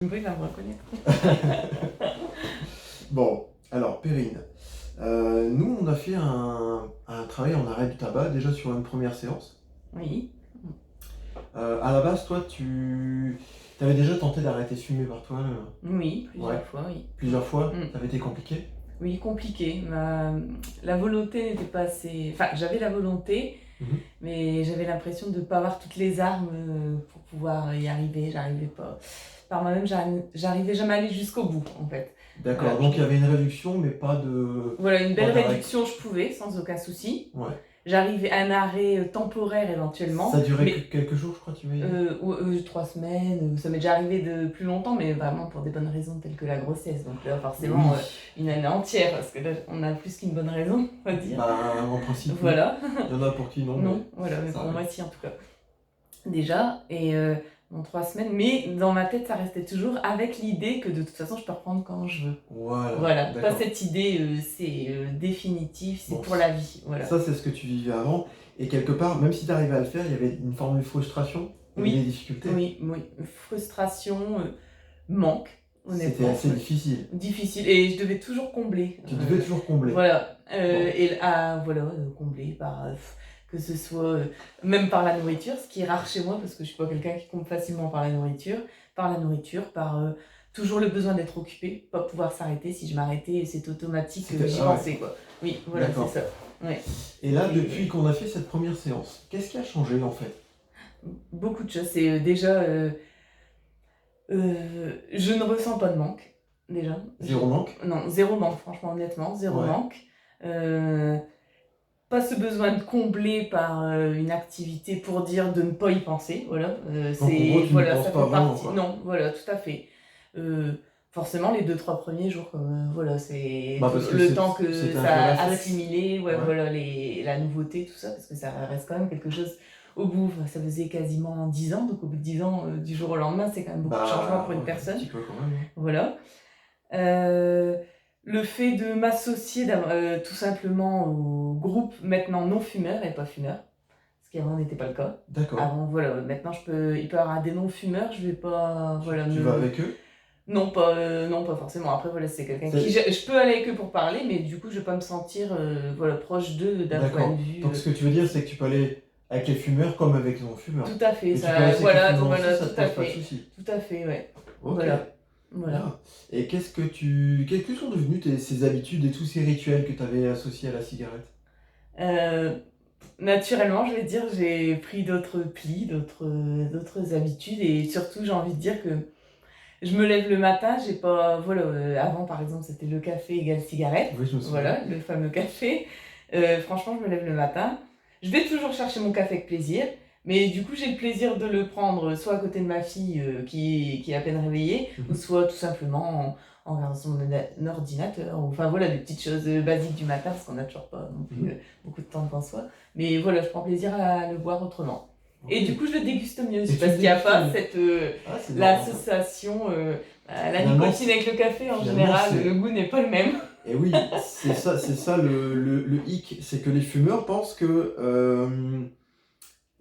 Oui, va me reconnaître. Bon, alors Perrine, nous on a fait un travail en arrêt du tabac déjà sur une première séance. Oui. À la base, toi, tu avais déjà tenté d'arrêter de fumer par toi Oui, ouais, plusieurs fois, oui. plusieurs fois. Mm. Ça avait été compliqué? Oui, compliqué. La volonté n'était pas assez... Enfin, j'avais la volonté, Mhm. mais j'avais l'impression de ne pas avoir toutes les armes pour pouvoir y arriver. J'arrivais pas. Par moi-même, j'arrivais jamais à aller jusqu'au bout, en fait. D'accord, Voilà, donc il y avait une réduction, mais pas de... Voilà, une belle pas d'arrêt. réduction, je pouvais, sans aucun souci. Ouais. J'arrivais à un arrêt temporaire éventuellement. Ça durait mais quelques jours, je crois, tu m'as dit. 3 semaines, ça m'est déjà arrivé de plus longtemps, mais vraiment pour des bonnes raisons telles que la grossesse. Donc là, forcément, Oui. une année entière, parce que là, on a plus qu'une bonne raison, on va dire. Bah, en principe, oui. Voilà. Il y en a pour qui non. Non, voilà, mais ça pour moi, arrive. si, en tout cas. Déjà, et dans 3 semaines, mais dans ma tête, ça restait toujours avec l'idée que de toute façon, je peux reprendre quand je veux. Voilà, pas d'accord. cette idée, c'est définitif, c'est Bon, pour la vie. Voilà. Ça, c'est ce que tu vivais avant. Et quelque part, même si tu arrivais à le faire, il y avait une forme de frustration, il y avait Oui. des difficultés. Oui, frustration, manque, C'était honnêtement. assez difficile. Difficile, et je devais toujours combler. Tu devais toujours combler. Voilà, Bon. et voilà, combler par, que ce soit même par la nourriture, ce qui est rare chez moi parce que je suis pas quelqu'un qui comble facilement par la nourriture, par toujours le besoin d'être occupé, pas pouvoir s'arrêter. Si je m'arrêtais, c'est automatique, j'y pensais, quoi. Oui, voilà, D'accord. c'est ça. Ouais. Et là, depuis qu'on a fait cette première séance, qu'est-ce qui a changé en fait? Beaucoup de choses. C'est déjà, je ne ressens pas de manque, déjà. Zéro manque? Non, zéro manque, franchement, honnêtement, zéro Ouais. manque. Pas ce besoin de combler par une activité pour dire de ne pas y penser, voilà. Donc en gros, tu voilà, n'y penses ça pas fait vraiment, partie. quoi. Non, voilà, tout à fait. Forcément, les 2-3 premiers jours, voilà, c'est Bah, parce que le temps que c'était un ça peu a réflexe. assimilé, ouais, Ouais. voilà, la nouveauté, tout ça, parce que ça reste quand même quelque chose. Au bout, ça faisait quasiment 10 ans, donc au bout de 10 ans, du jour au lendemain, c'est quand même beaucoup de changements pour une personne. Un petit peu quand même. Voilà. Le fait de m'associer tout simplement au groupe maintenant non-fumeurs et pas fumeurs, ce qui avant n'était pas le cas. D'accord. Avant, voilà, maintenant il peut y avoir des non-fumeurs, je vais pas... Voilà, Tu vas avec eux? Non, pas forcément. Après, voilà, c'est quelqu'un qui... Je peux aller avec eux pour parler, mais du coup, je vais pas me sentir voilà, proche d'eux d'un point de vue... Donc ce que tu veux dire, c'est que tu peux aller avec les fumeurs comme avec les non-fumeurs. Tout à fait, Et ça, tu peux aller voilà, avec les fumeurs voilà, aussi, ça tout te à pose pas de fait. soucis. Tout à fait, ouais. Ok. Voilà. Bien. Et quelles que sont devenues ces habitudes et tous ces rituels que tu avais associés à la cigarette? Naturellement, je vais dire, j'ai pris d'autres plis, d'autres habitudes, et surtout, j'ai envie de dire que je me lève le matin, j'ai pas... Voilà, avant, par exemple, c'était le café égale cigarette. Oui, je me souviens. Voilà, le fameux café. Franchement, je me lève le matin. Je vais toujours chercher mon café avec plaisir, mais du coup, j'ai le plaisir de le prendre soit à côté de ma fille qui est à peine réveillée, ou soit tout simplement en regardant son ordinateur. Enfin voilà, des petites choses basiques du matin, parce qu'on n'a toujours pas non plus beaucoup de temps devant soi. Mais voilà, je prends plaisir à le boire autrement. Et du coup, je le déguste mieux aussi, parce qu'il n'y a pas cette l'association, la nicotine avec le café, en général, le goût n'est pas le même. Et oui, c'est ça le hic, c'est que les fumeurs pensent que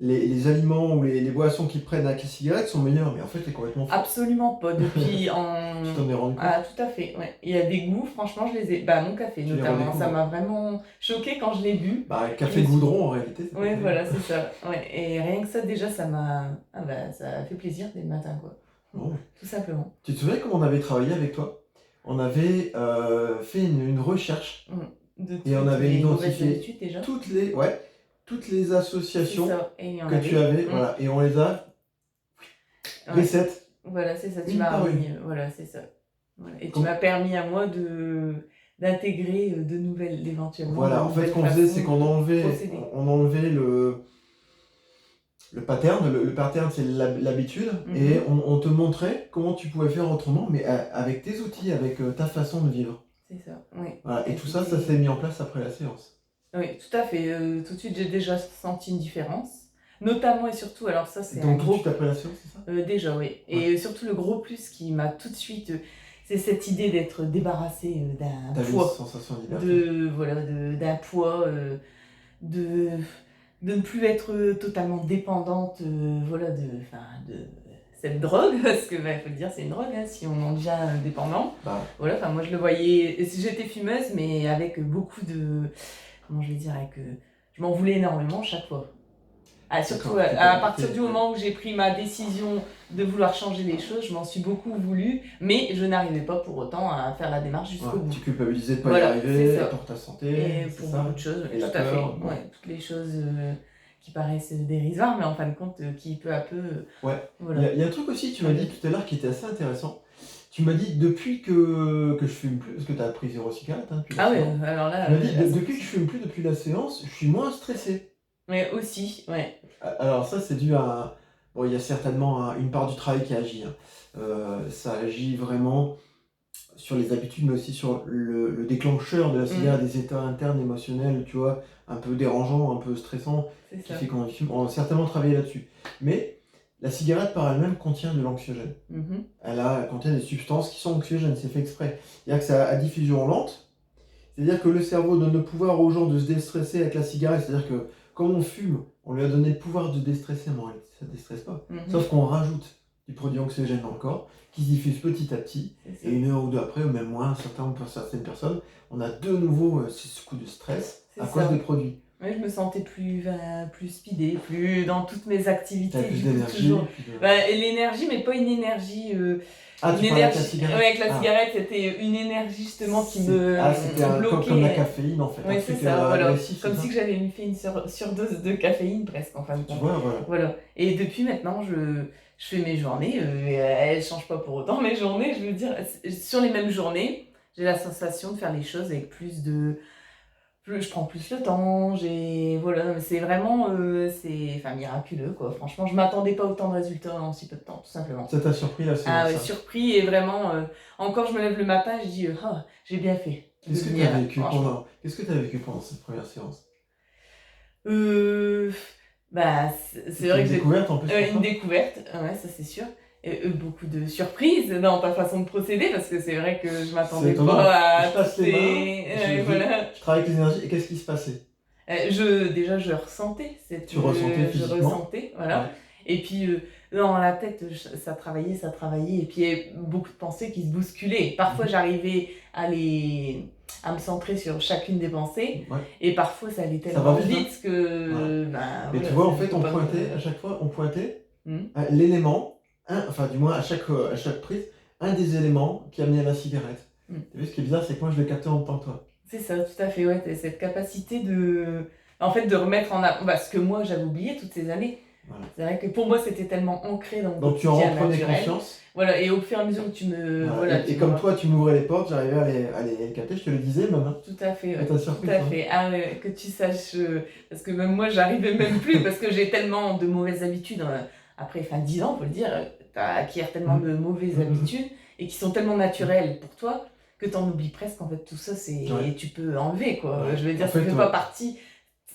les aliments ou les boissons qu'ils prennent avec les cigarettes sont meilleurs, mais en fait, c'est complètement faux. Absolument pas. Depuis Tu t'en es rendu compte? Ah, tout à fait, ouais. Il y a des goûts, franchement, je les ai... Mon café, notamment, ça m'a vraiment choquée quand je l'ai bu. Café goudron, en réalité. Oui, voilà, c'est ça. Ouais. Et rien que ça, déjà, ça m'a... ça fait plaisir dès le matin, quoi. Bon. Tout simplement. Tu te souviens comment on avait travaillé avec toi? On avait fait une recherche et on avait identifié toutes les associations que tu avais, voilà, et on les a reset. Voilà, c'est ça, tu m'as remis, voilà, c'est ça. Voilà. Et tu m'as permis à moi d'intégrer de nouvelles, éventuellement. Voilà, en fait, ce qu'on faisait, c'est qu'on enlevait le pattern. Le pattern, c'est l'habitude. Et on te montrait comment tu pouvais faire autrement, mais avec tes outils, avec ta façon de vivre. C'est ça, oui. Voilà, et tout ça, ça s'est mis en place après la séance. Oui, tout à fait. Tout de suite, j'ai déjà senti une différence. Notamment et surtout, alors ça, c'est un Donc, gros... tout de suite après la séance, c'est ça? Déjà, oui. Et surtout, le gros plus qui m'a tout de suite... c'est cette idée d'être débarrassé d'un poids. T'avais une sensation de liberté. Voilà, d'un poids, de ne plus être totalement dépendante, voilà, cette drogue, parce que faut le dire, c'est une drogue, hein, si on en devient dépendant. Voilà, enfin moi je le voyais, j'étais fumeuse, mais avec beaucoup de, comment je vais dire, je m'en voulais énormément chaque fois. Surtout à partir du moment où j'ai pris ma décision de vouloir changer les choses, je m'en suis beaucoup voulu, mais je n'arrivais pas pour autant à faire la démarche jusqu'au bout. Tu culpabilisais de pas y arriver pour ta santé. Et pour beaucoup de choses, tout à fait. Ouais, toutes les choses qui paraissent dérisoires, mais en fin de compte, qui peu à peu... Voilà. Il y a un truc aussi, tu m'as dit tout à l'heure, qui était assez intéressant. Tu m'as dit, depuis que je fume plus, parce que tu as pris 0 cigarette depuis la séance. Alors là... Tu m'as dit, depuis que je fume plus depuis la séance, je suis moins stressé. Mais aussi, ouais. Alors ça, c'est dû à... Bon, il y a certainement une part du travail qui agit. Ça agit vraiment sur les habitudes, mais aussi sur le déclencheur de la cigarette, des états internes émotionnels, tu vois, un peu dérangeants, un peu stressants, qui fait qu'on fume. On va certainement travailler là-dessus. Mais la cigarette par elle-même contient de l'anxiogène. Elle contient des substances qui sont anxiogènes, c'est fait exprès. C'est-à-dire que c'est à diffusion lente. C'est-à-dire que le cerveau donne le pouvoir aux gens de se déstresser avec la cigarette. C'est-à-dire que comme on fume, on lui a donné le pouvoir de déstresser, mais ça ne déstresse pas. Sauf qu'on rajoute du produit anxiogène dans le corps, qui se diffuse petit à petit, et 1 heure ou 2 après, ou même moins, pour certaines personnes, on a de nouveau ce coup de stress cause des produits. Oui, je me sentais plus speedée, plus dans toutes mes activités. Plus d'énergie. Et l'énergie, mais pas une énergie... une énergie. Avec la cigarette. Avec la cigarette, c'était une énergie justement qui me c'était bloquait. Comme la caféine en fait. Oui, c'est ça, voilà. Comme si j'avais fait une surdose de caféine presque en fin de compte. Tu vois, voilà. Et depuis maintenant, je fais mes journées, elles ne changent pas pour autant mes journées, je veux dire, sur les mêmes journées, j'ai la sensation de faire les choses avec je prends plus le temps, voilà, c'est vraiment miraculeux quoi. Franchement, je m'attendais pas autant de résultats en si peu de temps, tout simplement. Ça t'a surpris là, c'est surpris et vraiment encore je me lève le matin et je dis j'ai bien fait. Qu'est-ce que tu as vécu pendant cette première séance? C'est vrai que j'ai découverte en plus. Une découverte, ouais, ça c'est sûr. Beaucoup de surprises dans ta façon de procéder parce que c'est vrai que je m'attendais pas à je travaille avec les énergies et qu'est-ce qui se passait? Je ressentais tu ressentais physiquement? Je ressentais, voilà. Ouais. Et puis dans la tête ça travaillait et puis il y avait beaucoup de pensées qui se bousculaient. Parfois j'arrivais à me centrer sur chacune des pensées et parfois ça allait tellement vite que mais tu vois en fait à chaque fois on pointait l'élément, du moins à chaque prise, un des éléments qui amenait à la cigarette. Tu vois, ce qui est bizarre, c'est que moi je l'ai capté en même temps que toi. C'est ça, tout à fait, ouais. T'as cette capacité de remettre en avant ce que moi j'avais oublié toutes ces années. Voilà. C'est vrai que pour moi c'était tellement ancré dans mon quotidien naturel. Donc tu en reprenais conscience. Voilà, et au fur et à mesure que tu me... et comme toi tu m'ouvrais les portes, j'arrivais à les capter, je te le disais même. Tout à fait, ouais. Ça t'a surpris, tout à fait. Ah ouais, que tu saches... parce que même moi j'arrivais même plus, parce que j'ai tellement de mauvaises habitudes. Après 10 ans, faut le dire, t'as acquis tellement de mauvaises habitudes, et qui sont tellement naturelles pour toi, que t'en oublies presque, en fait, tout ça, et tu peux enlever, quoi. Je veux dire, ça fait pas partie...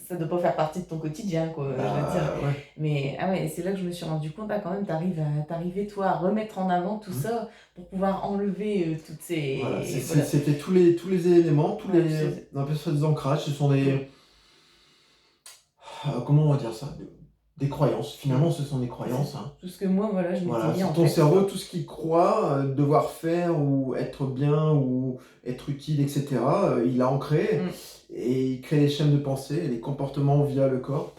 Ça ne doit pas faire partie de ton quotidien, quoi, je veux dire. Mais c'est là que je me suis rendu compte, quand même, t'arrivais, toi, à remettre en avant tout ça pour pouvoir enlever toutes ces... C'était tous les éléments, on appelle ça des ancrages, ce sont des... comment on va dire ça? Des croyances, finalement ce sont des croyances. Tout ce que moi, je m'étais mis en ton cerveau, tout ce qu'il croit devoir faire ou être bien ou être utile, etc., il a ancré et il crée les chaînes de pensée et les comportements via le corps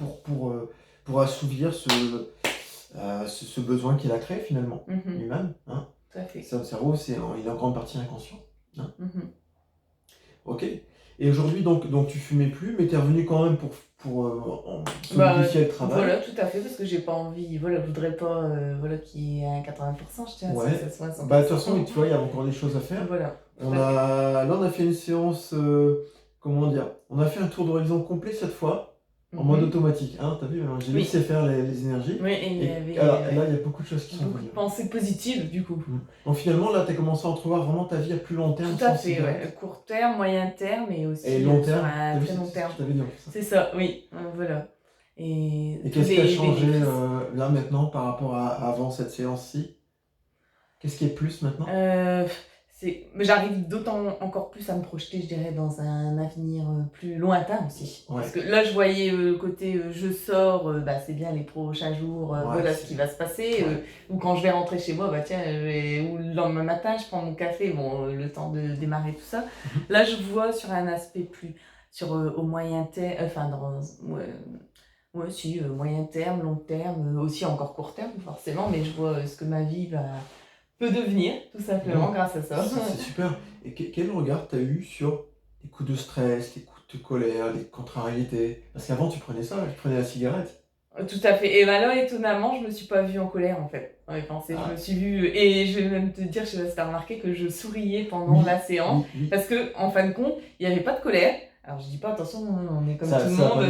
pour assouvir ce besoin qu'il a créé finalement, lui-même. Hein. Tout à fait. Ça, le cerveau, il est en grande partie inconscient. Hein. Ok. Et aujourd'hui, donc tu fumais plus, mais tu es revenu quand même pour solidifier le travail. Voilà, tout à fait, parce que j'ai pas envie, je voudrais pas qu'il y ait un 80%, je tiens à ça soit 100%. De toute façon, tu vois, il y a encore des choses à faire. Voilà. On a fait une séance, comment dire, on a fait un tour d'horizon complet cette fois, en mode automatique. Hein, t'as vu, j'ai laissé faire les énergies. Oui, et alors, là, il y a beaucoup de choses qui sont venues. Pensées positives, du coup. Donc finalement, là, tu as commencé à entrevoir vraiment ta vie à plus long terme. Tout à fait, court terme, moyen terme, et aussi et long terme, à très long terme. C'est ça, oui, voilà. Et qu'est-ce qui a changé là maintenant par rapport à avant cette séance-ci? Qu'est-ce qui est plus maintenant? J'arrive d'autant encore plus à me projeter, je dirais, dans un avenir plus lointain aussi. Ouais. Parce que là, je voyais le côté je sors, c'est bien les prochains jours, voilà ce qui va se passer. Ou quand je vais rentrer chez moi, tiens, ou le lendemain matin, je prends mon café, le temps de démarrer tout ça. Là, je vois sur un aspect plus, au moyen terme, moyen terme, long terme, aussi encore court terme, forcément, mais je vois ce que ma vie peut devenir, tout simplement, grâce à ça. C'est super. Et quel regard tu as eu sur les coups de stress, les coups de colère, les contrariétés? Parce qu'avant, tu prenais ça, tu prenais la cigarette. Tout à fait. Et là, étonnamment, je me suis pas vue en colère, en fait. Je me suis vue... Et je vais même te dire, je sais pas si t'as remarqué, que je souriais pendant la séance. Parce que, en fin de compte, il n'y avait pas de colère. Alors, je dis pas, attention, on est comme tout le monde.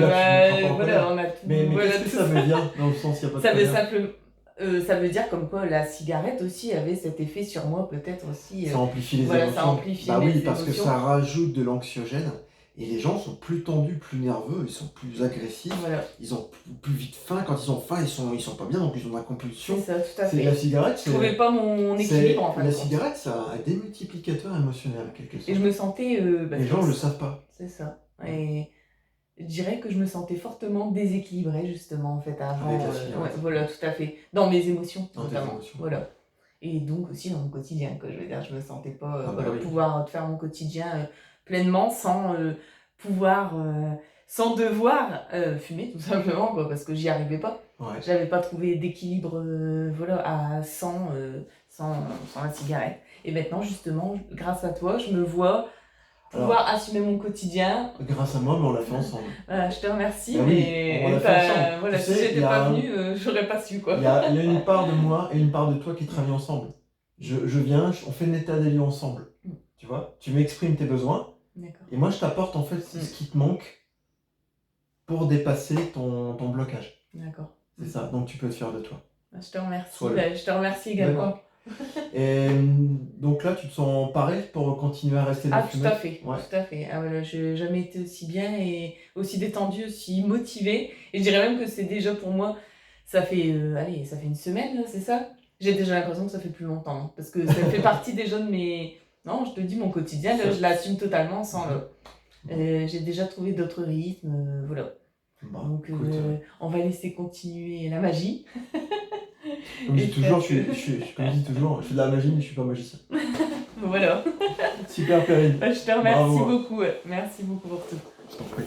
Voilà, on a tout... Mais qu'est-ce que ça veut dire, dans le sens, il n'y a pas de colère? Ça veut dire comme quoi la cigarette aussi avait cet effet sur moi, peut-être aussi. Ça amplifie les émotions. Ça amplifie parce que ça rajoute de l'anxiogène. Et les gens sont plus tendus, plus nerveux, ils sont plus agressifs, ils ont plus vite faim. Quand ils ont faim, ils sont pas bien, donc ils ont de la compulsion. C'est ça, tout à fait. La cigarette, je trouvais pas mon équilibre en fait. La cigarette, c'est un démultiplicateur émotionnel, quelque sorte. Et je me sentais... les gens ne le savent pas. C'est ça. Et je dirais que je me sentais fortement déséquilibrée, justement, en fait, avant. Voilà, tout à fait. Dans mes émotions, notamment. Voilà. Et donc aussi dans mon quotidien, quoi. Je veux dire, je me sentais pas pouvoir faire mon quotidien pleinement sans sans devoir fumer, tout simplement, quoi, parce que j'y arrivais pas. J'avais pas trouvé d'équilibre sans la cigarette. Et maintenant, justement, grâce à toi, je me vois pouvoir assumer mon quotidien. Grâce à moi, mais on l'a fait ensemble. Je te remercie, mais on l'a fait ensemble. Voilà, si j'étais pas venue, j'aurais pas su, quoi. Il y a une part de moi et une part de toi qui travaillent ensemble. Je viens, on fait un état des lieux ensemble. Tu vois, tu m'exprimes tes besoins. Et moi, je t'apporte en fait ce qui te manque pour dépasser ton blocage. D'accord. C'est ça, donc tu peux te fier de toi. Je te remercie. Je te remercie également. Et donc là, tu te sens pareil pour continuer à rester dans le fumer ? Tout à fait. Tout à fait. Je n'ai jamais été aussi bien et aussi détendue, aussi motivée. Et je dirais même que c'est déjà pour moi, ça fait une semaine, là, c'est ça ? J'ai déjà l'impression que ça fait plus longtemps. Hein, parce que ça fait partie déjà de mes... Non, je te dis, mon quotidien, là, je l'assume totalement sans... j'ai déjà trouvé d'autres rythmes, voilà. Donc, on va laisser continuer la magie. Comme je dis toujours, je fais de la magie, mais je suis pas magicien. Voilà. Super, Perrine. Je te remercie beaucoup. Merci beaucoup pour tout. Je t'en prie.